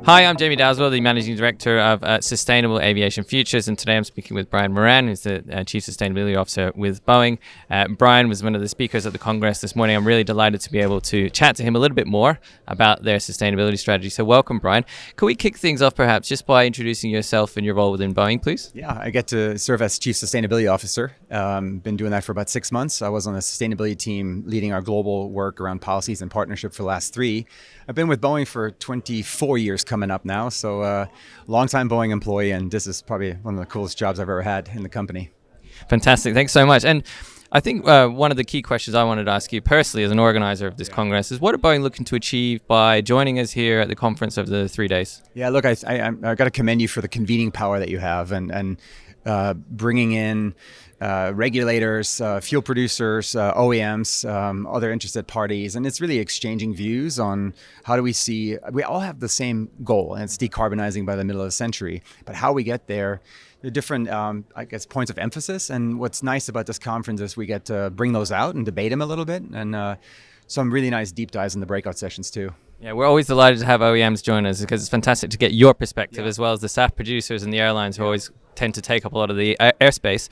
Hi, I'm Jamie Dowswell, the Managing Director of Sustainable Aviation Futures, and today I'm speaking with Brian Moran, who's the Chief Sustainability Officer with Boeing. Brian was one of the speakers at the Congress this morning. I'm really delighted to be able to chat to him a little bit more about their sustainability strategy. So welcome, Brian. Can we kick things off perhaps just by introducing yourself and your role within Boeing, please? Yeah, I get to serve as Chief Sustainability Officer. Been doing that for about 6 months. I was on the sustainability team leading our global work around policies and partnership for the last 3. I've been with Boeing for 24 years coming up now, so long-time Boeing employee, and this is probably one of the coolest jobs I've ever had in the company. Fantastic. Thanks so much. And I think one of the key questions I wanted to ask you personally as an organizer of this Congress is, what are Boeing looking to achieve by joining us here at the conference over the 3 days? Yeah, look, I got to commend you for the convening power that you have and bringing in regulators, fuel producers, OEMs, other interested parties, and it's really exchanging views on how do we see, we all have the same goal, and it's decarbonizing by the middle of the century, but how we get there, the different, points of emphasis. And what's nice about this conference is we get to bring those out and debate them a little bit, and some really nice deep dives in the breakout sessions too. Yeah, we're always delighted to have OEMs join us because it's fantastic to get your perspective as well as the SAF producers and the airlines who always tend to take up a lot of the airspace.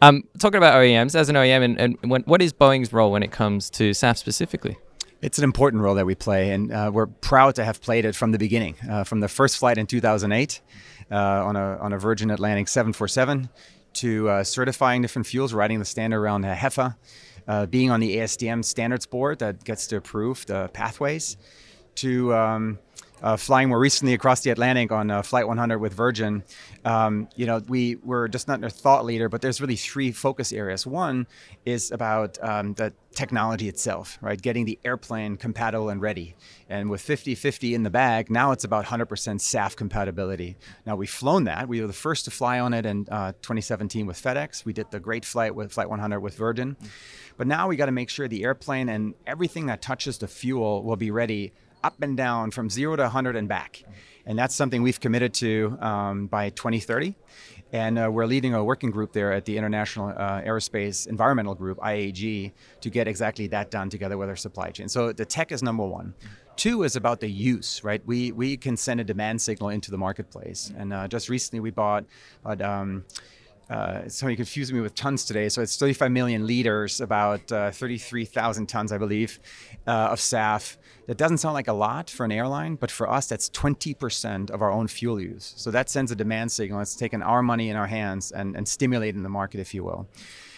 Talking about OEMs, as an OEM, and what is Boeing's role when it comes to SAF specifically? It's an important role that we play, and we're proud to have played it from the beginning, from the first flight in 2008 on a Virgin Atlantic 747 to certifying different fuels, writing the standard around HEFA, being on the ASTM standards board that gets to approve the pathways, to flying more recently across the Atlantic on Flight 100 with Virgin. We were just not a thought leader, but there's really 3 focus areas. One is about the technology itself, right? Getting the airplane compatible and ready. And with 50-50 in the bag, now it's about 100% SAF compatibility. Now we've flown that. We were the first to fly on it in 2017 with FedEx. We did the great flight with Flight 100 with Virgin. But now we got to make sure the airplane and everything that touches the fuel will be ready up and down from 0 to 100 and back. And that's something we've committed to by 2030. And we're leading a working group there at the International Aerospace Environmental Group, IAG, to get exactly that done together with our supply chain. So the tech is number 1. 2 is about the use, right? We can send a demand signal into the marketplace. And just recently we bought somebody confused me with tons today. So it's 35 million liters, about 33,000 tons, I believe, of SAF. That doesn't sound like a lot for an airline, but for us, that's 20% of our own fuel use. So that sends a demand signal. It's taking our money in our hands and stimulating the market, if you will.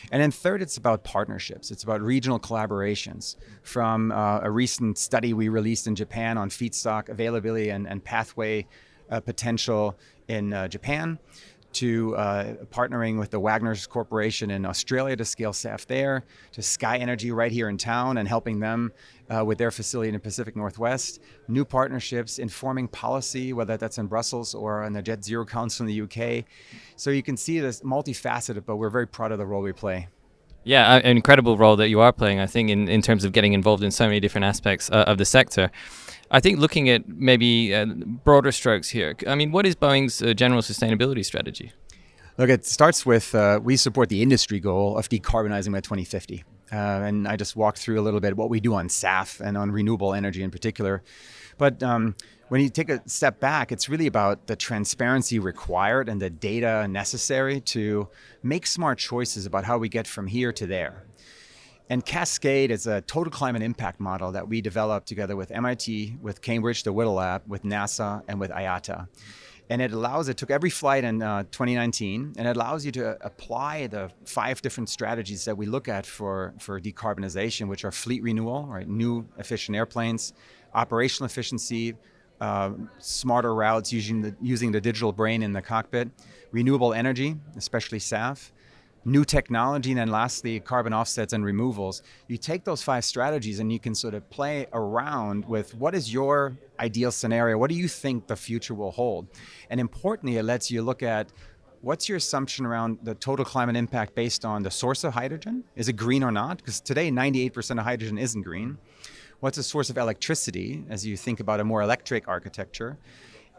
And then third, it's about partnerships. It's about regional collaborations. From a recent study we released in Japan on feedstock availability and pathway potential in Japan, to partnering with the Wagner's Corporation in Australia to scale SAF there, to Sky Energy right here in town and helping them with their facility in the Pacific Northwest. New partnerships, informing policy, whether that's in Brussels or in the Jet Zero Council in the UK. So you can see this multifaceted, but we're very proud of the role we play. Yeah, an incredible role that you are playing, I think, in terms of getting involved in so many different aspects of the sector. I think looking at maybe broader strokes here, I mean, what is Boeing's general sustainability strategy? Look, it starts with we support the industry goal of decarbonizing by 2050. And I just walked through a little bit what we do on SAF and on renewable energy in particular. But when you take a step back, it's really about the transparency required and the data necessary to make smart choices about how we get from here to there. And Cascade is a total climate impact model that we developed together with MIT, with Cambridge, the Whittle Lab, with NASA, and with IATA. And it took every flight in 2019, and it allows you to apply the 5 different strategies that we look at for decarbonization, which are fleet renewal, right? New efficient airplanes, operational efficiency, smarter routes using the digital brain in the cockpit, renewable energy, especially SAF, new technology, and then lastly, carbon offsets and removals. You take those 5 strategies and you can sort of play around with what is your ideal scenario? What do you think the future will hold? And importantly, it lets you look at what's your assumption around the total climate impact based on the source of hydrogen? Is it green or not? Because today, 98% of hydrogen isn't green. What's the source of electricity as you think about a more electric architecture?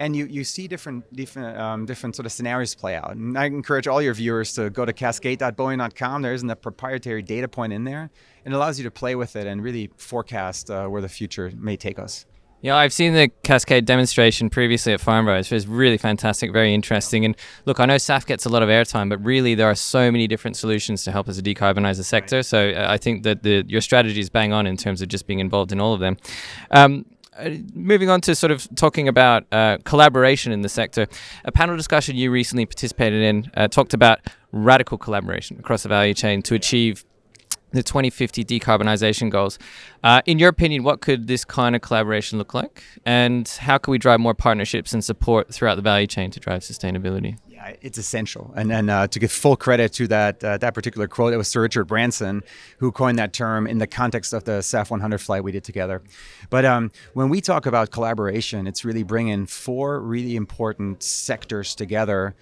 And you see different sort of scenarios play out. And I encourage all your viewers to go to cascade.boeing.com. There isn't a proprietary data point in there. It allows you to play with it and really forecast where the future may take us. Yeah, I've seen the Cascade demonstration previously at Farnborough. It was really fantastic, very interesting. And look, I know SAF gets a lot of airtime, but really there are so many different solutions to help us decarbonize the sector. So I think that your strategy is bang on in terms of just being involved in all of them. Moving on to sort of talking about collaboration in the sector, a panel discussion you recently participated in talked about radical collaboration across the value chain to achieve the 2050 decarbonisation goals. In your opinion, what could this kind of collaboration look like? And how can we drive more partnerships and support throughout the value chain to drive sustainability? Yeah, it's essential. And to give full credit to that particular quote, it was Sir Richard Branson who coined that term in the context of the SAF 100 flight we did together. But when we talk about collaboration, it's really bringing four really important sectors together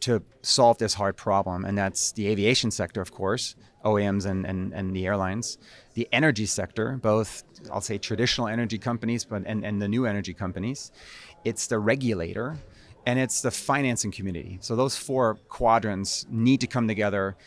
to solve this hard problem. And that's the aviation sector, of course, OEMs and the airlines, the energy sector, both, I'll say, traditional energy companies and the new energy companies. It's the regulator, and it's the financing community. So those four quadrants need to come together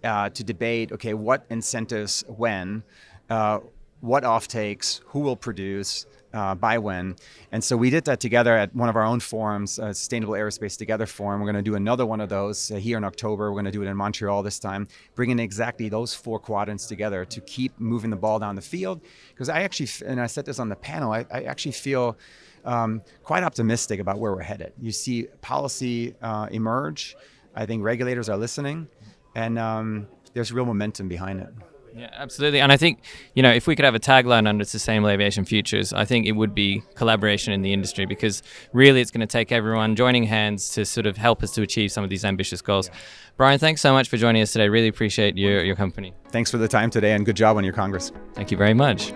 to debate, okay, what incentives when, what offtakes, who will produce, by when. And so we did that together at one of our own forums, Sustainable Aerospace Together Forum. We're going to do another one of those here in October. We're going to do it in Montreal this time, bringing exactly those four quadrants together to keep moving the ball down the field. Because I actually, and I said this on the panel, I actually feel quite optimistic about where we're headed. You see policy emerge. I think regulators are listening, and there's real momentum behind it. Yeah, absolutely. And I think, if we could have a tagline under Sustainable Aviation Futures, I think it would be collaboration in the industry, because really it's going to take everyone joining hands to sort of help us to achieve some of these ambitious goals. Yeah. Brian, thanks so much for joining us today. Really appreciate your company. Thanks for the time today, and good job on your Congress. Thank you very much.